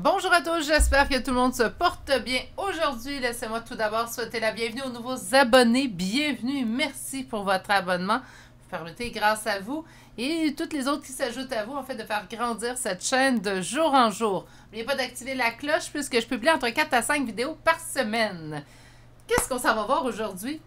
Bonjour à tous, j'espère que tout le monde se porte bien. Aujourd'hui, laissez-moi tout d'abord souhaiter la bienvenue aux nouveaux abonnés. Bienvenue, merci pour votre abonnement. Vous permettez, grâce à vous et toutes les autres qui s'ajoutent à vous, en fait, de faire grandir cette chaîne de jour en jour. N'oubliez pas d'activer la cloche puisque je publie entre 4 à 5 vidéos par semaine. Qu'est-ce qu'on s'en va voir aujourd'hui?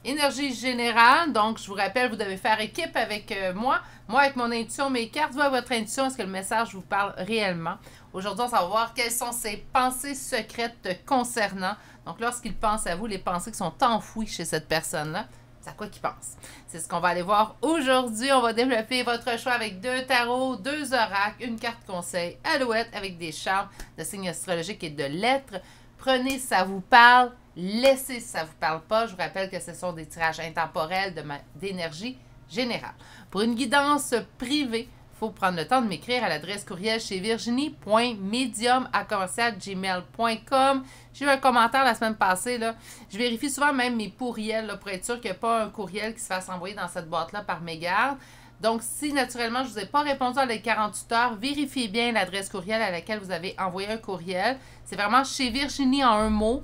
Énergie générale, donc je vous rappelle, vous devez faire équipe avec moi avec mon intuition, mes cartes, vous avec votre intuition, est-ce que le message vous parle réellement? Aujourd'hui, on va voir quelles sont ces pensées secrètes te concernant. Donc, lorsqu'il pense à vous, les pensées qui sont enfouies chez cette personne-là, c'est à quoi qu'il pense? C'est ce qu'on va aller voir aujourd'hui. On va développer votre choix avec 2 tarots, 2 oracles, une carte conseil, alouette avec des charmes de signes astrologiques et de lettres. Prenez, ça vous parle. Laissez si ça ne vous parle pas. Je vous rappelle que ce sont des tirages intemporels d'énergie générale. Pour une guidance privée, il faut prendre le temps de m'écrire à l'adresse courriel chez virginie.medium@gmail.com. J'ai eu un commentaire la semaine passée. Là. Je vérifie souvent même mes pourriels là, pour être sûr qu'il n'y a pas un courriel qui se fasse envoyer dans cette boîte-là par mégarde. Donc, si naturellement je ne vous ai pas répondu dans les 48 heures, vérifiez bien l'adresse courriel à laquelle vous avez envoyé un courriel. C'est vraiment chez Virginie en un mot,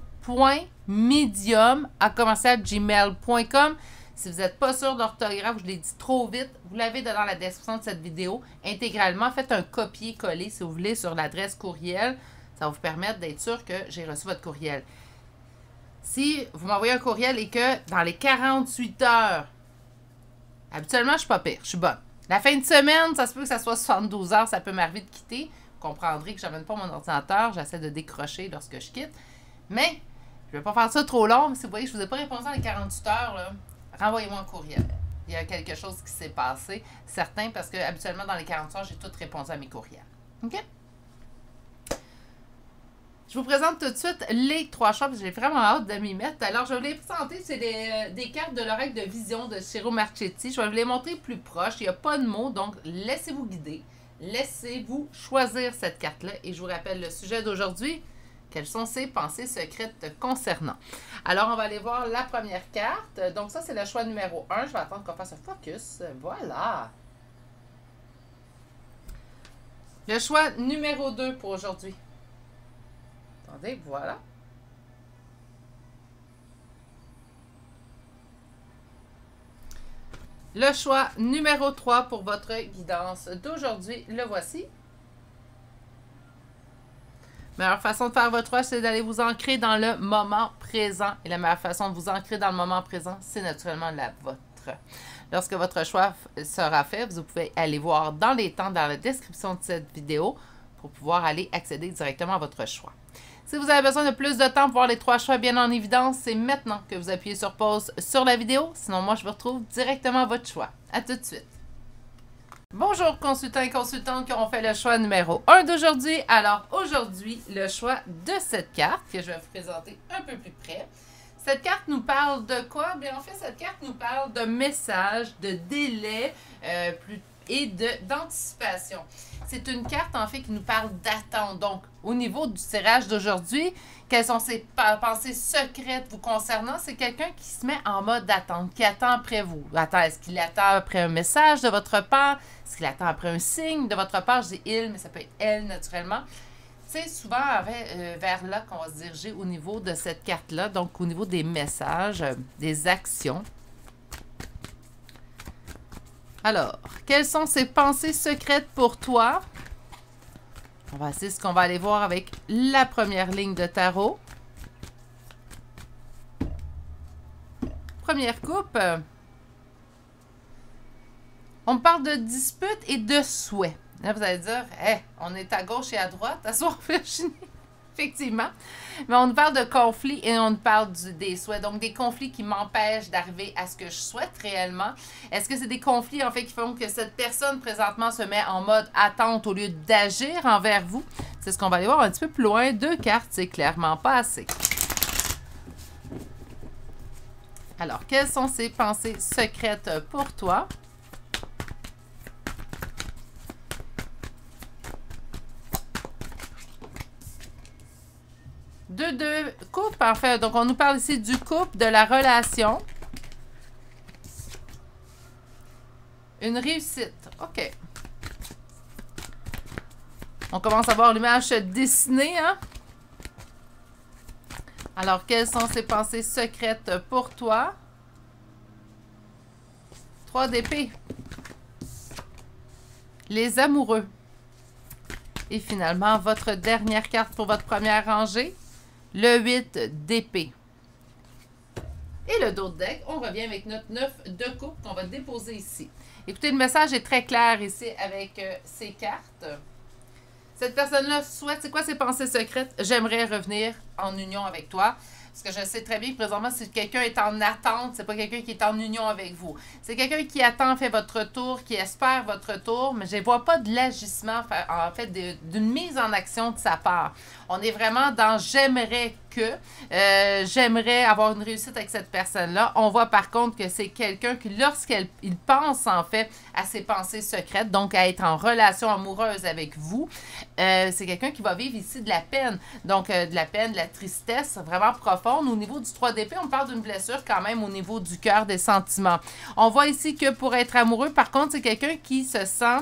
.medium@gmail.com. Si vous n'êtes pas sûr d'orthographe, je l'ai dit trop vite, vous l'avez dans la description de cette vidéo intégralement. Faites un copier-coller, si vous voulez, sur l'adresse courriel. Ça va vous permettre d'être sûr que j'ai reçu votre courriel. Si vous m'envoyez un courriel et que dans les 48 heures, habituellement, je ne suis pas pire, je suis bonne. La fin de semaine, ça se peut que ça soit 72 heures, ça peut m'arriver de quitter. Vous comprendrez que je n'amène pas mon ordinateur, j'essaie de décrocher lorsque je quitte. Mais je ne vais pas faire ça trop long, mais si vous voyez que je ne vous ai pas répondu dans les 48 heures, là, renvoyez-moi un courriel. Il y a quelque chose qui s'est passé, certain, parce que habituellement, dans les 40 heures, j'ai tout répondu à mes courriels. OK? Je vous présente tout de suite les 3 choix, parce que j'ai vraiment hâte de m'y mettre. Alors, je vais vous les présenter. C'est des cartes de l'oracle de vision de Ciro Marchetti. Je vais vous les montrer plus proche. Il n'y a pas de mots, donc laissez-vous guider. Laissez-vous choisir cette carte-là. Et je vous rappelle le sujet d'aujourd'hui. Quelles sont ces pensées secrètes te concernant? Alors, on va aller voir la première carte. Donc, ça, c'est le choix numéro 1. Je vais attendre qu'on fasse un focus. Voilà. Le choix numéro 2 pour aujourd'hui. Attendez, voilà. Le choix numéro 3 pour votre guidance d'aujourd'hui. Le voici. La meilleure façon de faire votre choix, c'est d'aller vous ancrer dans le moment présent. Et la meilleure façon de vous ancrer dans le moment présent, c'est naturellement la vôtre. Lorsque votre choix sera fait, vous pouvez aller voir dans les temps, dans la description de cette vidéo, pour pouvoir aller accéder directement à votre choix. Si vous avez besoin de plus de temps pour voir les 3 choix bien en évidence, c'est maintenant que vous appuyez sur pause sur la vidéo. Sinon, moi, je vous retrouve directement à votre choix. À tout de suite. Bonjour consultants et consultantes qui auront fait le choix numéro 1 d'aujourd'hui. Alors aujourd'hui, le choix de cette carte que je vais vous présenter un peu plus près. Cette carte nous parle de quoi? Bien en fait, cette carte nous parle de messages, de délais et d'anticipation. C'est une carte en fait qui nous parle d'attente. Donc au niveau du tirage d'aujourd'hui, quelles sont ces pensées secrètes vous concernant? C'est quelqu'un qui se met en mode d'attente, qui attend après vous. Attends, est-ce qu'il attend après un message de votre part? Est-ce qu'il attend après un signe de votre part? Je dis il, mais ça peut être elle naturellement. C'est souvent vers là qu'on va se diriger au niveau de cette carte-là, donc au niveau des messages, des actions. Alors, quelles sont ces pensées secrètes pour toi? On va essayer ce qu'on va aller voir avec la première ligne de tarot. Première coupe. On parle de dispute et de souhait. Là, vous allez dire, hey, on est à gauche et à droite, à soir, Virginie. Effectivement. Mais on nous parle de conflits et on nous parle des souhaits. Donc, des conflits qui m'empêchent d'arriver à ce que je souhaite réellement. Est-ce que c'est des conflits, en fait, qui font que cette personne, présentement, se met en mode attente au lieu d'agir envers vous? C'est ce qu'on va aller voir un petit peu plus loin. 2 cartes, c'est clairement pas assez. Alors, quelles sont ces pensées secrètes pour toi? Deux couples, en fait. Donc, on nous parle ici du couple, de la relation. Une réussite. OK. On commence à voir l'image se dessiner, hein? Alors, quelles sont ces pensées secrètes pour toi? 3 d'épée. Les amoureux. Et finalement, votre dernière carte pour votre première rangée, le 8 d'épée. Et le dos de deck, on revient avec notre 9 de coupe qu'on va déposer ici. Écoutez, le message est très clair ici avec ces cartes. Cette personne-là souhaite, c'est quoi ses pensées secrètes? J'aimerais revenir en union avec toi. Parce que je sais très bien que présentement, si quelqu'un est en attente, c'est pas quelqu'un qui est en union avec vous. C'est quelqu'un qui attend, fait votre retour, qui espère votre retour, mais je ne vois pas de l'agissement, en fait, d'une mise en action de sa part. On est vraiment dans j'aimerais que, j'aimerais avoir une réussite avec cette personne-là. On voit par contre que c'est quelqu'un qui, lorsqu'il pense en fait à ses pensées secrètes, donc à être en relation amoureuse avec vous, c'est quelqu'un qui va vivre ici de la peine. Donc, de la peine, de la tristesse vraiment profonde. Au niveau du 3 d'épée, on parle d'une blessure quand même au niveau du cœur, des sentiments. On voit ici que pour être amoureux, par contre, c'est quelqu'un qui se sent...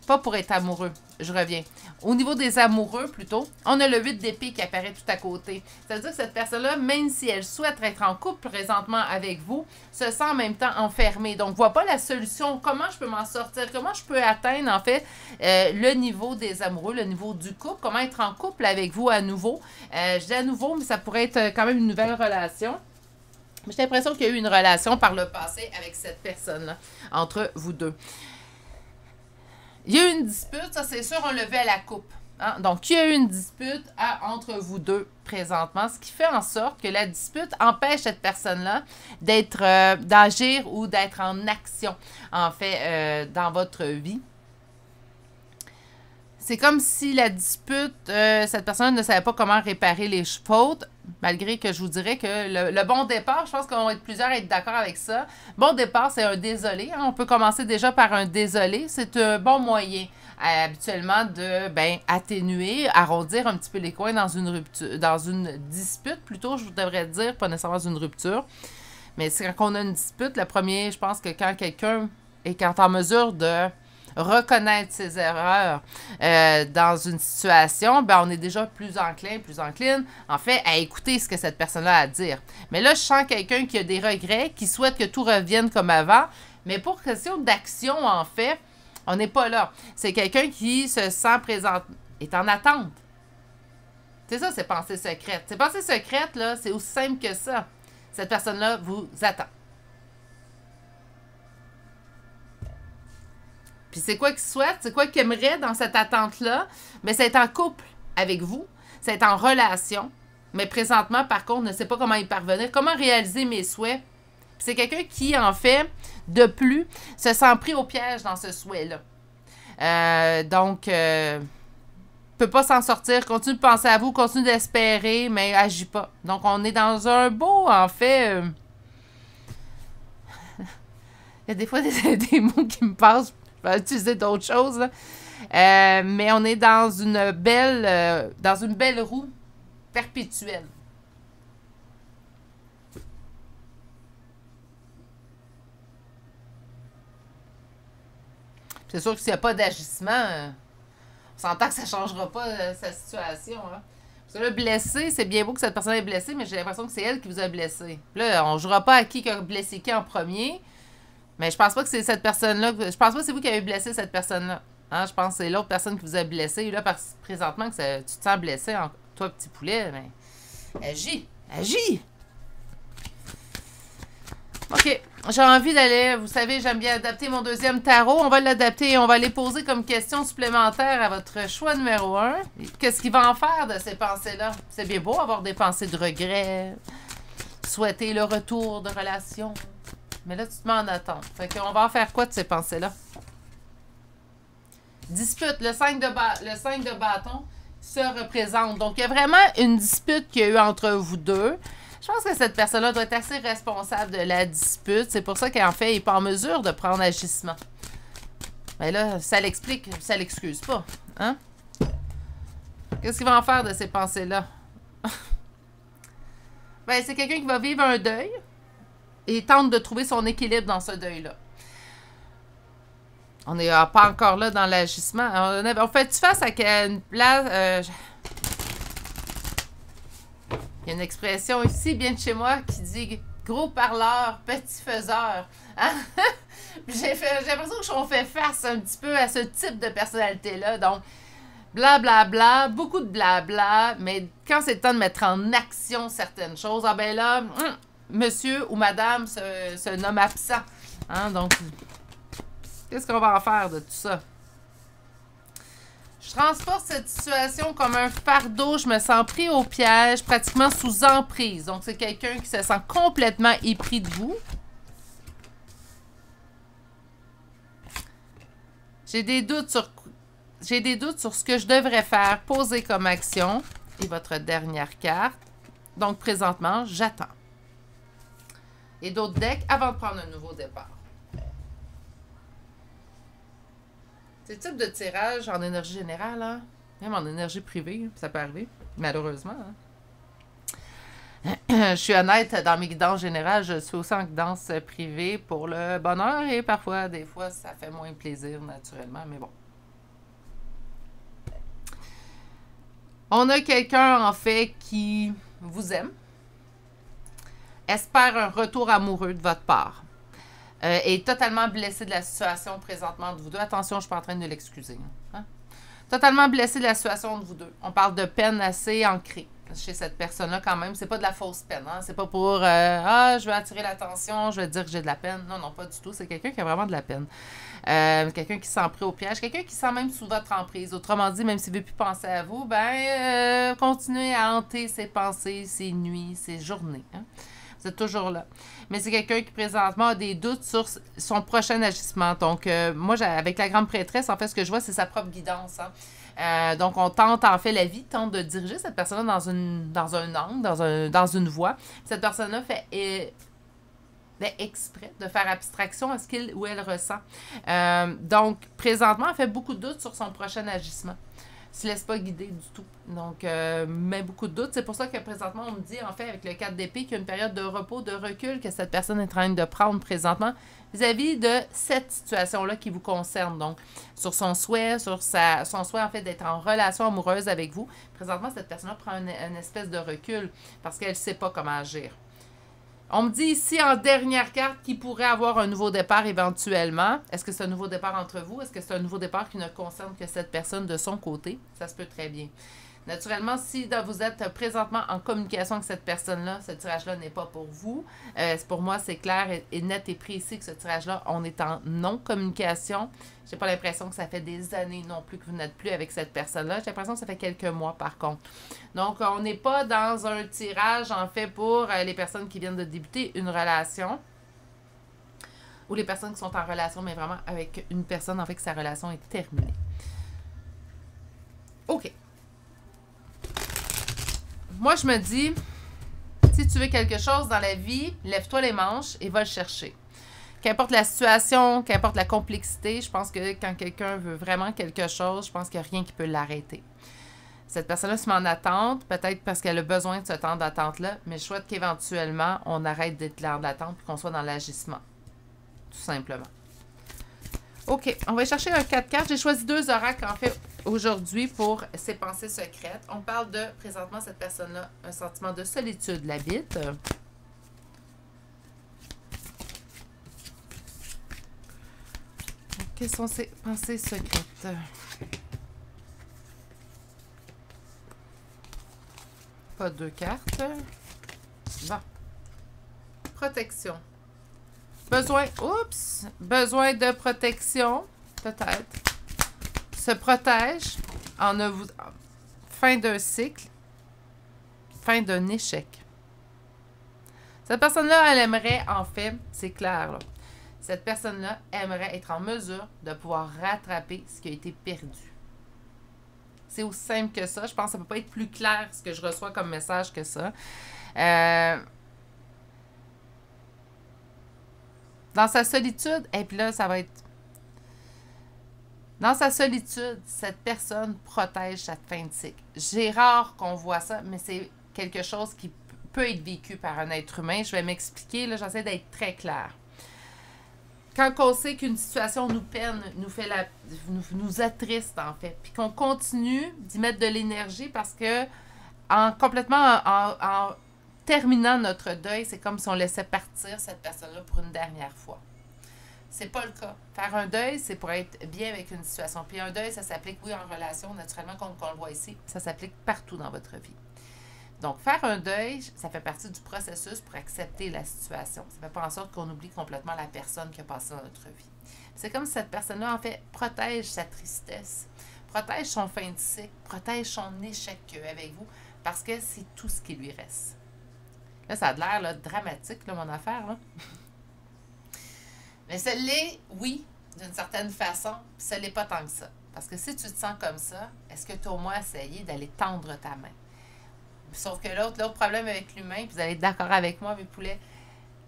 Pas pour être amoureux, je reviens. Au niveau des amoureux, plutôt, on a le 8 d'épée qui apparaît tout à côté. Ça veut dire que cette personne-là, même si elle souhaite être en couple présentement avec vous, se sent en même temps enfermée. Donc, ne voit pas la solution. Comment je peux m'en sortir? Comment je peux atteindre, en fait, le niveau des amoureux, le niveau du couple? Comment être en couple avec vous à nouveau? Je dis à nouveau, mais ça pourrait être quand même une nouvelle relation. J'ai l'impression qu'il y a eu une relation par le passé avec cette personne-là, entre vous deux. Il y a eu une dispute, ça c'est sûr, on le veut à la coupe. Hein? Donc, il y a eu une dispute entre vous deux présentement, ce qui fait en sorte que la dispute empêche cette personne-là d'agir ou d'être en action, en fait, dans votre vie. C'est comme si la dispute, cette personne ne savait pas comment réparer les fautes, malgré que je vous dirais que le bon départ, je pense qu'on va être plusieurs à être d'accord avec ça. Bon départ, c'est un désolé. Hein? On peut commencer déjà par un désolé. C'est un bon moyen, habituellement, de atténuer, arrondir un petit peu les coins dans une rupture, dans une dispute, plutôt, je devrais dire, pas nécessairement une rupture. Mais c'est quand on a une dispute, le premier, je pense que quand quelqu'un est en mesure de reconnaître ses erreurs dans une situation, on est déjà plus encline, en fait, à écouter ce que cette personne-là a à dire. Mais là, je sens quelqu'un qui a des regrets, qui souhaite que tout revienne comme avant, mais pour question d'action, en fait, on n'est pas là. C'est quelqu'un qui se sent présent, est en attente. C'est ça, ces pensées secrètes. Ces pensées secrètes, là, c'est aussi simple que ça. Cette personne-là vous attend. Puis c'est quoi qu'il souhaite? C'est quoi qu'il aimerait dans cette attente-là? Mais c'est être en couple avec vous. C'est être en relation. Mais présentement, par contre, ne sait pas comment y parvenir. Comment réaliser mes souhaits? Puis c'est quelqu'un qui, en fait, de plus, se sent pris au piège dans ce souhait-là. Donc, peut pas s'en sortir. Continue de penser à vous, continue d'espérer, mais agit pas. Donc, on est dans un beau, en fait... Il y a des fois des mots qui me passent. Je vais utiliser d'autres choses, là. Mais on est dans une belle roue perpétuelle. C'est sûr que s'il n'y a pas d'agissement, on s'entend que ça ne changera pas sa situation. Hein? Parce que là, blessé, c'est bien beau que cette personne est blessée, mais j'ai l'impression que c'est elle qui vous a blessé. Là, on ne jouera pas à qui a blessé qui en premier. Mais je pense pas que c'est cette personne-là. Je pense pas que c'est vous qui avez blessé cette personne-là. Hein? Je pense que c'est l'autre personne qui vous a blessé. Et là, présentement, que tu te sens blessé, toi, petit poulet, mais agis! Agis! OK. J'ai envie d'aller... Vous savez, j'aime bien adapter mon deuxième tarot. On va l'adapter et on va les poser comme question supplémentaire à votre choix numéro 1. Qu'est-ce qu'il va en faire de ces pensées-là? C'est bien beau avoir des pensées de regret, souhaiter le retour de relation. Mais là, tu te mets en attente. Fait qu'on va en faire quoi de ces pensées-là? Dispute. Le 5 de bâton se représente. Donc, il y a vraiment une dispute qu'il y a eu entre vous deux. Je pense que cette personne-là doit être assez responsable de la dispute. C'est pour ça qu'en fait, il n'est pas en mesure de prendre agissement. Mais là, ça l'explique, ça l'excuse pas. Hein? Qu'est-ce qu'il va en faire de ces pensées-là? C'est quelqu'un qui va vivre un deuil. Et tente de trouver son équilibre dans ce deuil-là. On n'est pas encore là dans l'agissement. On fait-tu face à une place... Il y a une expression ici, bien de chez moi, qui dit « gros parleur, petit faiseur hein? ». J'ai l'impression qu'on fait face un petit peu à ce type de personnalité-là. Donc, blablabla, bla, bla, beaucoup de blabla, mais quand c'est le temps de mettre en action certaines choses, ah ben là, monsieur ou madame se nomme absent. Hein? Donc, qu'est-ce qu'on va en faire de tout ça? Je transporte cette situation comme un fardeau. Je me sens pris au piège, pratiquement sous emprise. Donc, c'est quelqu'un qui se sent complètement épris de vous. J'ai des doutes sur ce que je devrais faire, poser comme action. Et votre dernière carte. Donc, présentement, j'attends. Et d'autres decks avant de prendre un nouveau départ. C'est le type de tirage en énergie générale, hein? Même en énergie privée, ça peut arriver, malheureusement. Hein? Je suis honnête, dans mes guidances générales, je suis aussi en guidance privée pour le bonheur et parfois, des fois, ça fait moins plaisir naturellement, mais bon. On a quelqu'un, en fait, qui vous aime, espère un retour amoureux de votre part. Est totalement blessé de la situation présentement de vous deux. Attention, je ne suis pas en train de l'excuser. Hein? Totalement blessé de la situation de vous deux. On parle de peine assez ancrée chez cette personne-là quand même. C'est pas de la fausse peine. Hein? C'est pas pour je veux attirer l'attention, je veux dire que j'ai de la peine. Non, non, pas du tout. C'est quelqu'un qui a vraiment de la peine. Quelqu'un qui s'en pris au piège. Quelqu'un qui sent même sous votre emprise. Autrement dit, même s'il ne veut plus penser à vous, continuez à hanter ses pensées, ses nuits, ses journées. Hein? Vous êtes toujours là. Mais c'est quelqu'un qui, présentement, a des doutes sur son prochain agissement. Donc, moi, avec la grande prêtresse, en fait, ce que je vois, c'est sa propre guidance. Hein? Donc, on tente, en fait, la vie tente de diriger cette personne-là dans un angle, dans une voie. Cette personne-là fait exprès de faire abstraction à ce qu'il ou elle ressent. Donc, présentement, elle fait beaucoup de doutes sur son prochain agissement. Ne se laisse pas guider du tout. Donc, met beaucoup de doutes. C'est pour ça que présentement, on me dit, en fait, avec le 4 d'épée, qu'il y a une période de repos, de recul que cette personne est en train de prendre présentement vis-à-vis de cette situation-là qui vous concerne. Donc, sur son souhait, son souhait, en fait, d'être en relation amoureuse avec vous. Présentement, cette personne-là prend une espèce de recul parce qu'elle ne sait pas comment agir. On me dit ici, en dernière carte, qu'il pourrait avoir un nouveau départ éventuellement. Est-ce que c'est un nouveau départ entre vous? Est-ce que c'est un nouveau départ qui ne concerne que cette personne de son côté? Ça se peut très bien. Naturellement, si vous êtes présentement en communication avec cette personne-là, ce tirage-là n'est pas pour vous. Pour moi, c'est clair et net et précis que ce tirage-là, on est en non-communication. Je n'ai pas l'impression que ça fait des années non plus que vous n'êtes plus avec cette personne-là. J'ai l'impression que ça fait quelques mois, par contre. Donc, on n'est pas dans un tirage, en fait, pour les personnes qui viennent de débuter une relation ou les personnes qui sont en relation, mais vraiment avec une personne, en fait, que sa relation est terminée. OK. Moi, je me dis, si tu veux quelque chose dans la vie, lève-toi les manches et va le chercher. Qu'importe la situation, qu'importe la complexité, je pense que quand quelqu'un veut vraiment quelque chose, je pense qu'il n'y a rien qui peut l'arrêter. Cette personne-là se met en attente, peut-être parce qu'elle a besoin de ce temps d'attente-là, mais je souhaite qu'éventuellement, on arrête d'être là d'attente et qu'on soit dans l'agissement. Tout simplement. OK, on va chercher un 4 cartes. J'ai choisi 2 oracles, en fait, aujourd'hui pour ses pensées secrètes. On parle de, présentement, cette personne-là, un sentiment de solitude l'habite. Quelles sont ses pensées secrètes? Pas 2 cartes. Bon. Protection. Besoin de protection, peut-être. Se protège fin d'un cycle, fin d'un échec. Cette personne-là, elle aimerait, en fait, c'est clair, là, cette personne-là aimerait être en mesure de pouvoir rattraper ce qui a été perdu. C'est aussi simple que ça. Je pense que ça ne peut pas être plus clair ce que je reçois comme message que ça. Dans sa solitude, et puis là, ça va être... Dans sa solitude, cette personne protège cette fin de cycle. J'ai rare qu'on voit ça, mais c'est quelque chose qui peut être vécu par un être humain. Je vais m'expliquer, là, j'essaie d'être très claire. quand on sait qu'une situation nous peine, nous attriste en fait, puis qu'on continue d'y mettre de l'énergie parce que en terminant notre deuil, c'est comme si on laissait partir cette personne-là pour une dernière fois. C'est pas le cas. Faire un deuil, c'est pour être bien avec une situation. Puis un deuil, ça s'applique, oui, en relation, naturellement, comme on le voit ici, ça s'applique partout dans votre vie. Donc, faire un deuil, ça fait partie du processus pour accepter la situation. Ça ne fait pas en sorte qu'on oublie complètement la personne qui a passé dans notre vie. C'est comme si cette personne-là, en fait, protège sa tristesse, protège son fin de cycle, protège son échec avec vous, parce que c'est tout ce qui lui reste. Là, ça a l'air là, dramatique, là, mon affaire, là. Mais ça l'est, oui, d'une certaine façon, puis ça l'est pas tant que ça. Parce que si tu te sens comme ça, est-ce que tu as au moins essayé d'aller tendre ta main? Sauf que l'autre problème avec l'humain, puis vous allez être d'accord avec moi, mes poulets,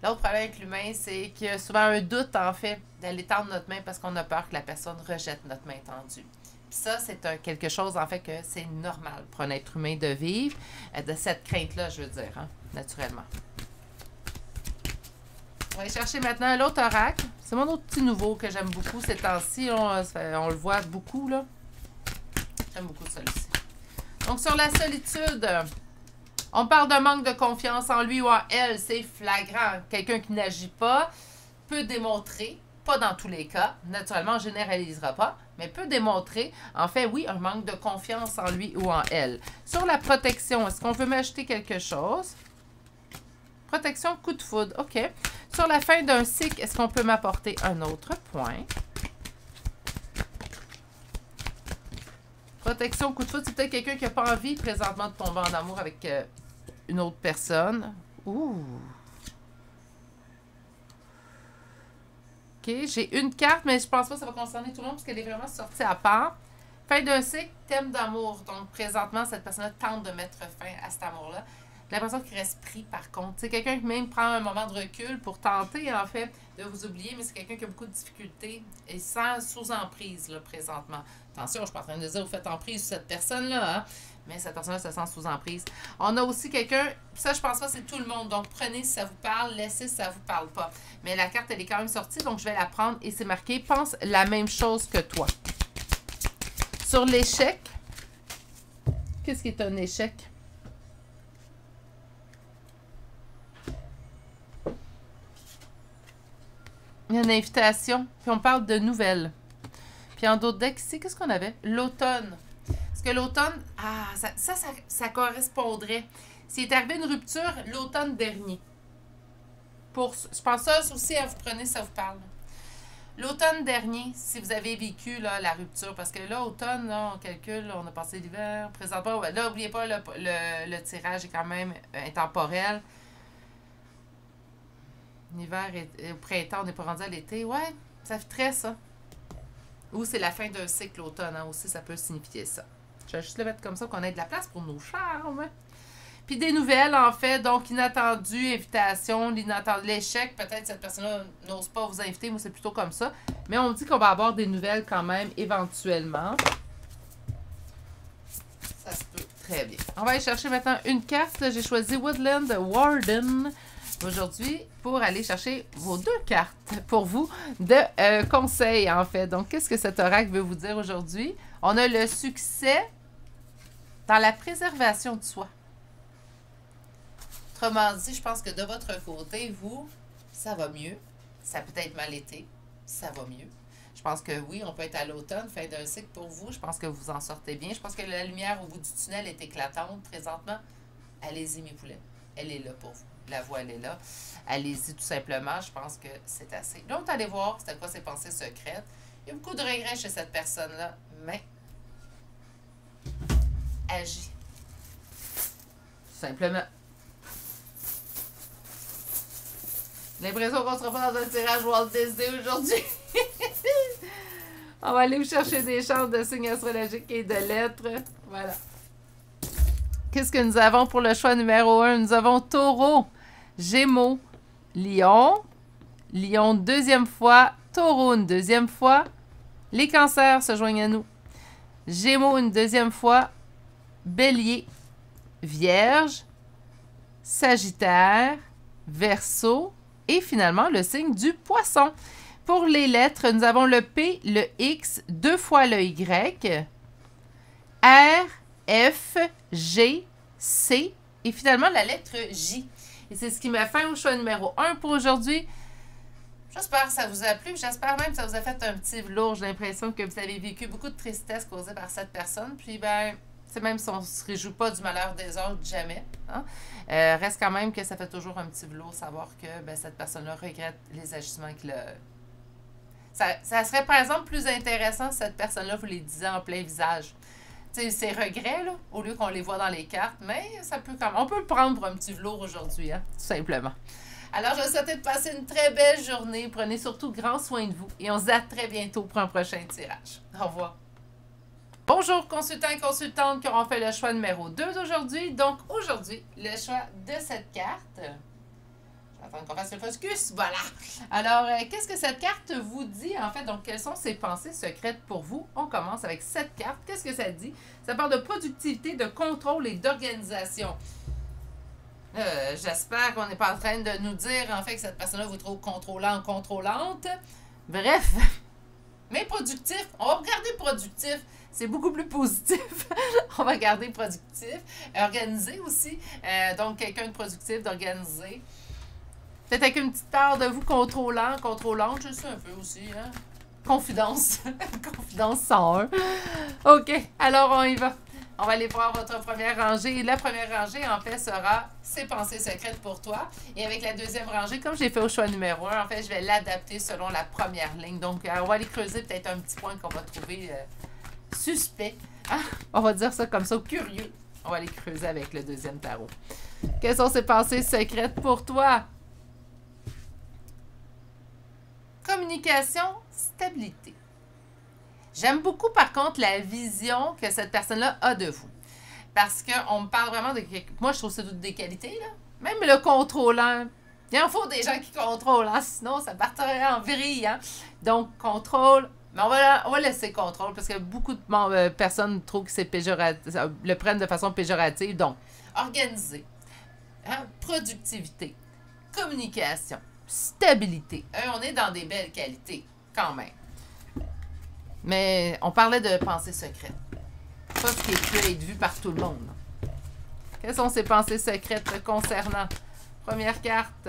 l'autre problème avec l'humain, c'est qu'il y a souvent un doute, en fait, d'aller tendre notre main parce qu'on a peur que la personne rejette notre main tendue. Puis ça, c'est quelque chose, en fait, que c'est normal pour un être humain de vivre, de cette crainte-là, je veux dire, hein, naturellement. On va aller chercher maintenant l'autre oracle. C'est mon autre petit nouveau que j'aime beaucoup ces temps-ci. On le voit beaucoup, là. J'aime beaucoup celui-ci. Donc, sur la solitude, on parle d'un manque de confiance en lui ou en elle. C'est flagrant. Quelqu'un qui n'agit pas peut démontrer, pas dans tous les cas, naturellement, on ne généralisera pas, mais peut démontrer, en fait, oui, un manque de confiance en lui ou en elle. Sur la protection, est-ce qu'on veut m'acheter quelque chose? Protection, coup de foudre, OK. Sur la fin d'un cycle, est-ce qu'on peut m'apporter un autre point? Protection, coup de foudre, c'est peut-être quelqu'un qui n'a pas envie présentement de tomber en amour avec une autre personne. Ouh! OK, j'ai une carte, mais je pense pas que ça va concerner tout le monde parce qu'elle est vraiment sortie à part. Fin d'un cycle, thème d'amour. Donc, présentement, cette personne-là tente de mettre fin à cet amour-là. J'ai l'impression qu'il reste pris, par contre. C'est quelqu'un qui même prend un moment de recul pour tenter, en fait, de vous oublier, mais c'est quelqu'un qui a beaucoup de difficultés et sous emprise, là, présentement. Attention, je suis pas en train de dire, vous faites emprise sur cette personne-là, hein? Mais cette personne-là se sent sous emprise. On a aussi quelqu'un, ça, je pense pas, c'est tout le monde. Donc, prenez si ça vous parle, laissez si ça vous parle pas. Mais la carte, elle est quand même sortie, donc je vais la prendre et c'est marqué « Pense la même chose que toi ». Sur l'échec, qu'est-ce qui est un échec? Il y a une invitation, puis on parle de nouvelles. Puis en d'autres decks ici, qu'est-ce qu'on avait? L'automne. Parce que l'automne, ça correspondrait. S'il est arrivé une rupture, l'automne dernier. Je pense ça aussi, vous prenez, ça vous parle. L'automne dernier, si vous avez vécu là, la rupture, parce que là, automne, là, on calcule, là, on a passé l'hiver, présentement, là, n'oubliez pas, le tirage est quand même intemporel. L'hiver et au printemps, on n'est pas rendu à l'été. Ouais, ça fait très ça. Ou c'est la fin d'un cycle automne, hein, aussi, ça peut signifier ça. Je vais juste le mettre comme ça, qu'on ait de la place pour nos charmes. Puis des nouvelles, en fait, donc inattendu, invitation, l'échec, peut-être cette personne-là n'ose pas vous inviter, moi c'est plutôt comme ça. Mais on dit qu'on va avoir des nouvelles quand même, éventuellement. Ça se peut très bien. On va aller chercher maintenant une carte. J'ai choisi Woodland Warden aujourd'hui pour aller chercher vos deux cartes pour vous de conseils, en fait. Donc, qu'est-ce que cet oracle veut vous dire aujourd'hui? On a le succès dans la préservation de soi. Autrement dit, je pense que de votre côté, vous, ça va mieux. Ça a peut-être mal été, ça va mieux. Je pense que oui, on peut être à l'automne, fin d'un cycle pour vous. Je pense que vous en sortez bien. Je pense que la lumière au bout du tunnel est éclatante présentement. Allez-y, mes poulets. Elle est là pour vous. La voix, elle est là. Allez-y tout simplement. Je pense que c'est assez. Donc, allez voir c'était quoi ses pensées secrètes. Il y a beaucoup de regrets chez cette personne-là, mais agis. Tout simplement. L'impression qu'on ne sera pas dans un tirage Walt Disney aujourd'hui. On va aller vous chercher des chances de signes astrologiques et de lettres. Voilà. Qu'est-ce que nous avons pour le choix numéro 1? Nous avons Taureau, Gémeaux, Lion, Lion une deuxième fois, Taureau une deuxième fois. Les cancers se joignent à nous. Gémeaux une deuxième fois, Bélier, Vierge, Sagittaire, Verseau et finalement le signe du Poisson. pour les lettres, nous avons le P, le X, 2 fois le Y, R, F, G, C et finalement la lettre J. Et c'est ce qui met fin au choix numéro 1 pour aujourd'hui. J'espère que ça vous a plu. J'espère même que ça vous a fait un petit velours. J'ai l'impression que vous avez vécu beaucoup de tristesse causée par cette personne. Puis, ben, c'est même si on ne se réjouit pas du malheur des autres, jamais. Hein? Reste quand même que ça fait toujours un petit velours savoir que ben, cette personne-là regrette les ajustements qu'il a. Ça serait, par exemple, plus intéressant si cette personne-là vous les disait en plein visage. Tu sais, ses regrets, là, au lieu qu'on les voit dans les cartes, mais ça peut quand même. On peut le prendre pour un petit velours aujourd'hui, hein, tout simplement. Alors, je vous souhaite de passer une très belle journée. Prenez surtout grand soin de vous et on se dit à très bientôt pour un prochain tirage. Au revoir. Bonjour, consultants et consultantes qui auront fait le choix numéro 2 d'aujourd'hui. Donc, aujourd'hui, le choix de cette carte. Attends qu'on fasse le focus. Voilà. Alors, qu'est-ce que cette carte vous dit, en fait? Donc, quelles sont ses pensées secrètes pour vous? On commence avec cette carte. Qu'est-ce que ça dit? Ça parle de productivité, de contrôle et d'organisation. J'espère qu'on n'est pas en train de nous dire, en fait, que cette personne-là vous trouve contrôlant, contrôlante. Bref. Mais productif. On va regarder productif. C'est beaucoup plus positif. On va garder productif. Organisé aussi. Donc, quelqu'un de productif, d'organisé. Peut-être avec une petite part de vous contrôlant, contrôlante, je sais un peu aussi, hein? Confidence. Confidence 101. OK, alors on y va. On va aller voir votre première rangée. La première rangée, en fait, sera ses pensées secrètes pour toi. Et avec la deuxième rangée, comme j'ai fait au choix numéro 1, en fait, je vais l'adapter selon la première ligne. Donc, on va aller creuser peut-être un petit point qu'on va trouver suspect. Hein? On va dire ça comme ça, curieux. On va aller creuser avec le deuxième tarot. Quelles sont ses pensées secrètes pour toi? Communication, stabilité. J'aime beaucoup, par contre, la vision que cette personne-là a de vous. Parce qu'on me parle vraiment de... Moi, je trouve ça toutes des qualités, là. Même le contrôlant. Il en faut des gens qui contrôlent, hein? Sinon, ça partirait en vrille, hein? Donc, contrôle. Mais on va laisser contrôle parce que beaucoup de personnes trouvent que c'est péjoratif, le prennent de façon péjorative. Donc, organiser, hein? Productivité, communication, stabilité. On est dans des belles qualités, quand même. Mais on parlait de pensées secrètes. Pas ce qui peut être vu par tout le monde. Quelles sont ces pensées secrètes concernant? Première carte,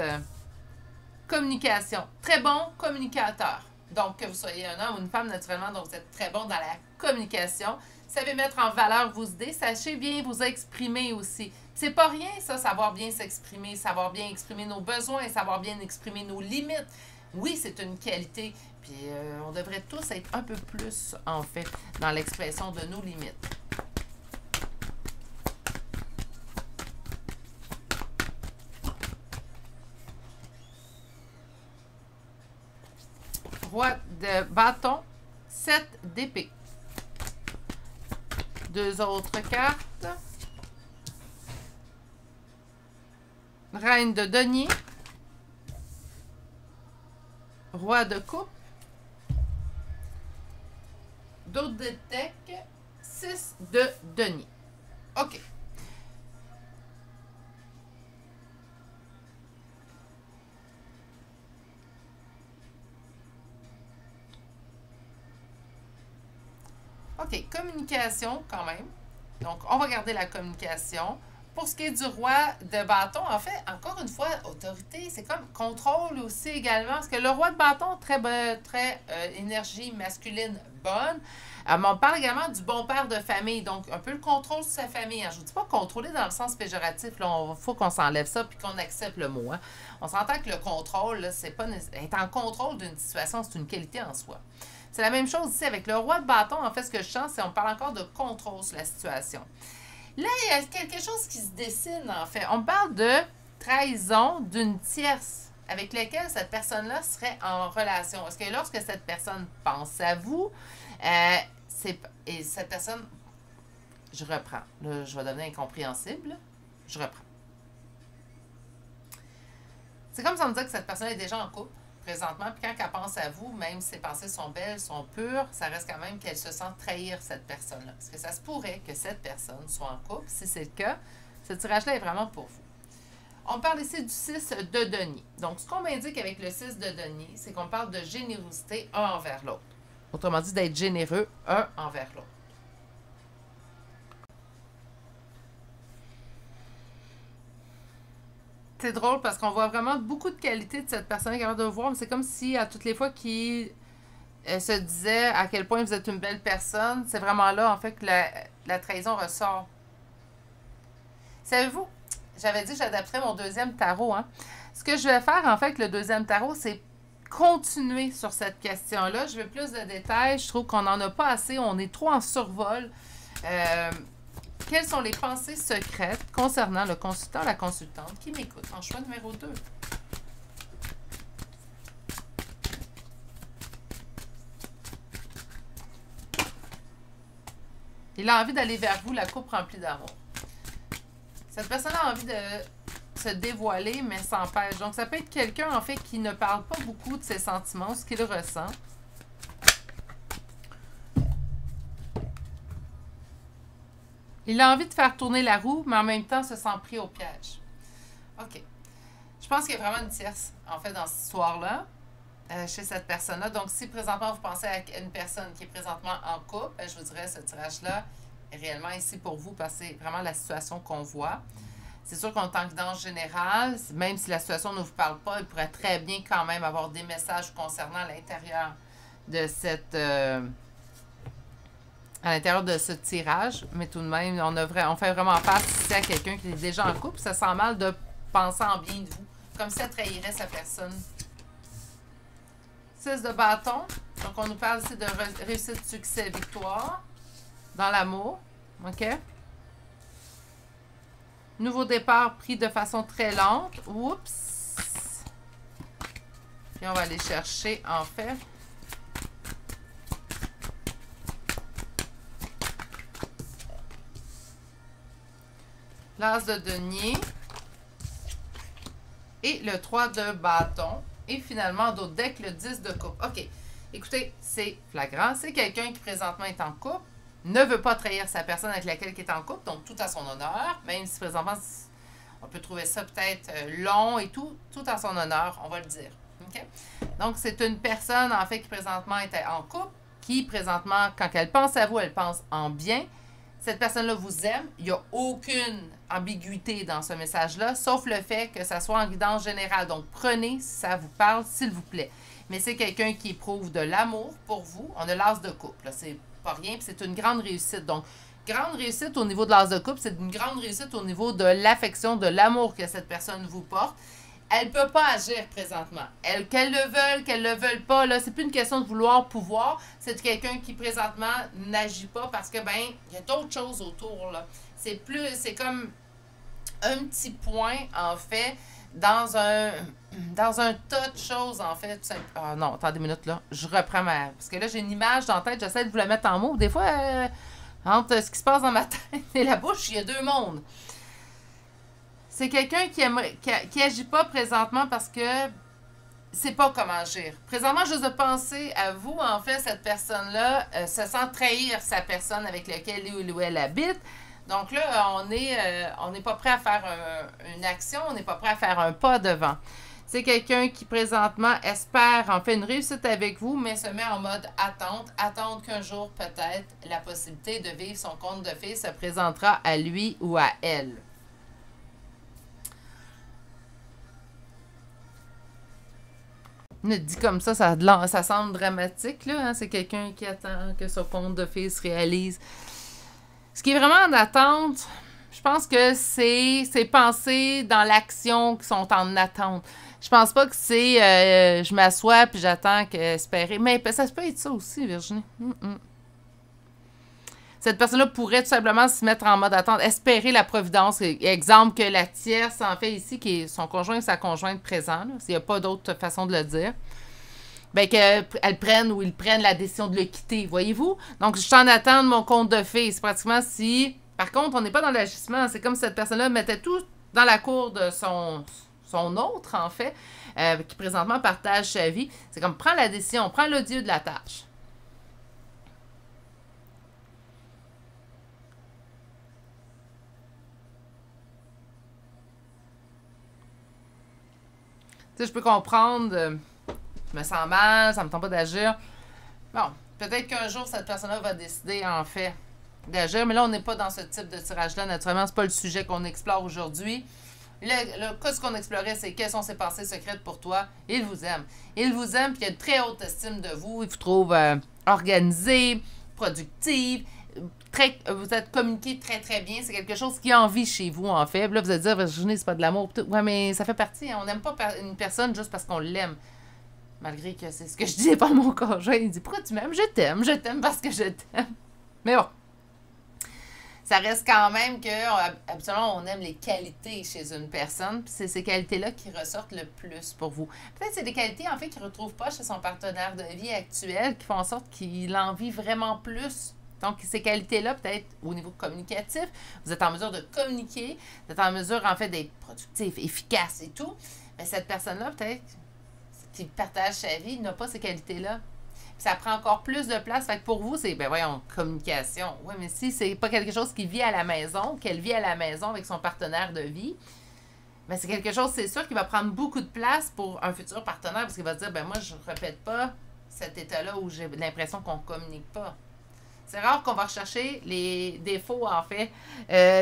communication. Très bon communicateur. Donc, que vous soyez un homme ou une femme, naturellement, donc vous êtes très bon dans la communication. Vous savez mettre en valeur vos idées. Sachez bien vous exprimer aussi. C'est pas rien, ça, savoir bien s'exprimer, savoir bien exprimer nos besoins, savoir bien exprimer nos limites. Oui, c'est une qualité. Puis, on devrait tous être un peu plus, en fait, dans l'expression de nos limites. Roi de bâton, 7 d'épée. Deux autres cartes. Reine de denier. Roi de coupe. D'autres de deck. 6 de denier. OK. OK, communication quand même. Donc, on va garder la communication. Pour ce qui est du roi de bâton, en fait, encore une fois, autorité, c'est comme contrôle aussi également. Parce que le roi de bâton, très énergie masculine bonne. Mais on parle également du bon père de famille. Donc, un peu le contrôle sur sa famille. Hein. Je ne vous dis pas contrôler dans le sens péjoratif. Il faut qu'on s'enlève ça puis qu'on accepte le mot. Hein. On s'entend que le contrôle, c'est pas être en contrôle d'une situation, c'est une qualité en soi. C'est la même chose ici avec le roi de bâton. En fait, ce que je sens, c'est qu'on parle encore de contrôle sur la situation. Là, il y a quelque chose qui se dessine, en fait. On parle de trahison d'une tierce avec laquelle cette personne-là serait en relation. Est-ce que lorsque cette personne pense à vous, et cette personne... Je reprends. Là, je vais devenir incompréhensible. Je reprends. C'est comme si on me disait que cette personne est déjà en couple présentement, puis quand elle pense à vous, même si ses pensées sont belles, sont pures, ça reste quand même qu'elle se sent trahir cette personne-là. Parce que ça se pourrait que cette personne soit en couple. Si c'est le cas, ce tirage-là est vraiment pour vous. On parle ici du 6 de denier. Donc, ce qu'on m'indique avec le 6 de denier, c'est qu'on parle de générosité un envers l'autre. Autrement dit, d'être généreux un envers l'autre. C'est drôle parce qu'on voit vraiment beaucoup de qualités de cette personne capable de voir, mais c'est comme si à toutes les fois qu'il se disait à quel point vous êtes une belle personne, c'est vraiment là en fait que la trahison ressort. Savez-vous, j'avais dit que j'adapterais mon deuxième tarot. Hein? Ce que je vais faire en fait avec le deuxième tarot, c'est continuer sur cette question-là. Je veux plus de détails. Je trouve qu'on n'en a pas assez. On est trop en survol. Quelles sont les pensées secrètes concernant le consultant, la consultante qui m'écoute en choix numéro 2? Il a envie d'aller vers vous, la coupe remplie d'amour. Cette personne a envie de se dévoiler, mais s'empêche. Donc, ça peut être quelqu'un, en fait, qui ne parle pas beaucoup de ses sentiments, ce qu'il ressent. Il a envie de faire tourner la roue, mais en même temps se sent pris au piège. OK. Je pense qu'il y a vraiment une tierce, en fait, dans cette histoire-là, chez cette personne-là. Donc, si présentement, vous pensez à une personne qui est présentement en couple, je vous dirais, ce tirage-là est réellement ici pour vous, parce que c'est vraiment la situation qu'on voit. C'est sûr qu'en tant que dans général, même si la situation ne vous parle pas, il pourrait très bien quand même avoir des messages concernant l'intérieur de cette... à l'intérieur de ce tirage, mais tout de même, on fait vraiment face ici à quelqu'un qui est déjà en couple. Ça sent mal de penser en bien de vous, comme si ça trahirait sa personne. 6 de bâton. Donc, on nous parle ici de réussite, succès, victoire dans l'amour. OK? Nouveau départ pris de façon très lente. Oups! Puis, on va aller chercher, en fait... l'as de denier et le 3 de bâton. Et finalement, d'autres decks, le 10 de coupe. OK. Écoutez, c'est flagrant. C'est quelqu'un qui présentement est en couple, ne veut pas trahir sa personne avec laquelle il est en couple, donc tout à son honneur, même si présentement, on peut trouver ça peut-être long et tout à son honneur, on va le dire. OK? Donc, c'est une personne, en fait, qui présentement était en couple, qui présentement, quand elle pense à vous, elle pense en bien. Cette personne-là vous aime. Il n'y a aucune ambiguïté dans ce message-là, sauf le fait que ça soit en guidance générale. Donc, prenez si ça vous parle, s'il vous plaît. Mais c'est quelqu'un qui éprouve de l'amour pour vous. On a l'as de couple. C'est pas rien, puis c'est une grande réussite. Donc, grande réussite au niveau de l'as de couple, c'est une grande réussite au niveau de l'affection, de l'amour que cette personne vous porte. Elle ne peut pas agir présentement. Qu'elle le veuille pas, là, c'est plus une question de vouloir pouvoir. C'est quelqu'un qui présentement n'agit pas parce que, ben, il y a d'autres choses autour, là. C'est comme un petit point, en fait, dans un tas de choses, en fait. Ah non, attendez une minute, là. Je reprends parce que là, j'ai une image dans la tête, j'essaie de vous la mettre en mots. Des fois, entre ce qui se passe dans ma tête et la bouche, il y a deux mondes. C'est quelqu'un qui agit pas présentement parce que c'est pas comment agir. Présentement, juste de penser à vous, en fait, cette personne-là se sent trahir sa personne avec laquelle il ou elle habite. Donc là, on n'est pas prêt à faire une action, on n'est pas prêt à faire un pas devant. C'est quelqu'un qui, présentement, espère en fait une réussite avec vous, mais se met en mode attente. Attendre qu'un jour, peut-être, la possibilité de vivre son conte de fées se présentera à lui ou à elle. Dit comme ça semble dramatique, là. Hein? C'est quelqu'un qui attend que son conte de fées se réalise. Ce qui est vraiment en attente, je pense que c'est ces pensées dans l'action qui sont en attente. Je pense pas que c'est je m'assois puis j'attends qu'espérer. Mais ça peut être ça aussi, Virginie. Cette personne-là pourrait tout simplement se mettre en mode attente, espérer la providence. Exemple que la tierce, en fait, ici, qui est son conjoint et sa conjointe présent, s'il n'y a pas d'autre façon de le dire, bien qu'elle prenne ou ils prennent la décision de le quitter, voyez-vous? Donc, je suis en attente de mon conte de fées. C'est pratiquement si... Par contre, on n'est pas dans l'agissement. C'est comme si cette personne-là mettait tout dans la cour de son autre, en fait, qui présentement partage sa vie. C'est comme, prends la décision, prends l'odieux de la tâche. sais, je peux comprendre, je me sens mal, ça me tente pas d'agir. Bon, peut-être qu'un jour, cette personne-là va décider, en fait, d'agir, mais là, on n'est pas dans ce type de tirage-là. Naturellement, c'est pas le sujet qu'on explore aujourd'hui. Ce qu'on explorait, c'est quelles sont ses pensées secrètes pour toi. Il vous aime. Il vous aime, puis il a une très haute estime de vous. Il vous trouve organisé, productive, vous êtes communiqué très, très bien. C'est quelque chose qui a envie chez vous, en fait. Puis là, vous allez dire, Virginie, c'est pas de l'amour. Ouais, mais ça fait partie. Hein. On n'aime pas une personne juste parce qu'on l'aime. Malgré que c'est ce que je disais par mon conjoint. Il dit, pourquoi tu m'aimes? Je t'aime parce que je t'aime. Mais bon. Ça reste quand même que, habituellement, on aime les qualités chez une personne. Puis c'est ces qualités-là qui ressortent le plus pour vous. Peut-être que c'est des qualités, en fait, qu'il ne retrouve pas chez son partenaire de vie actuel, qui font en sorte qu'il en vit vraiment plus. Donc, ces qualités-là, peut-être au niveau communicatif, vous êtes en mesure de communiquer, vous êtes en mesure, en fait, d'être productif, efficace et tout. Mais cette personne-là, peut-être, qui partage sa vie, n'a pas ces qualités-là. Puis ça prend encore plus de place. Fait que pour vous, c'est, ben voyons, communication. Oui, mais si c'est pas quelque chose qui vit à la maison, qu'elle vit à la maison avec son partenaire de vie, ben c'est quelque chose, c'est sûr, qui va prendre beaucoup de place pour un futur partenaire, parce qu'il va se dire, ben moi, je répète pas cet état-là où j'ai l'impression qu'on communique pas. C'est rare qu'on va rechercher les défauts, en fait,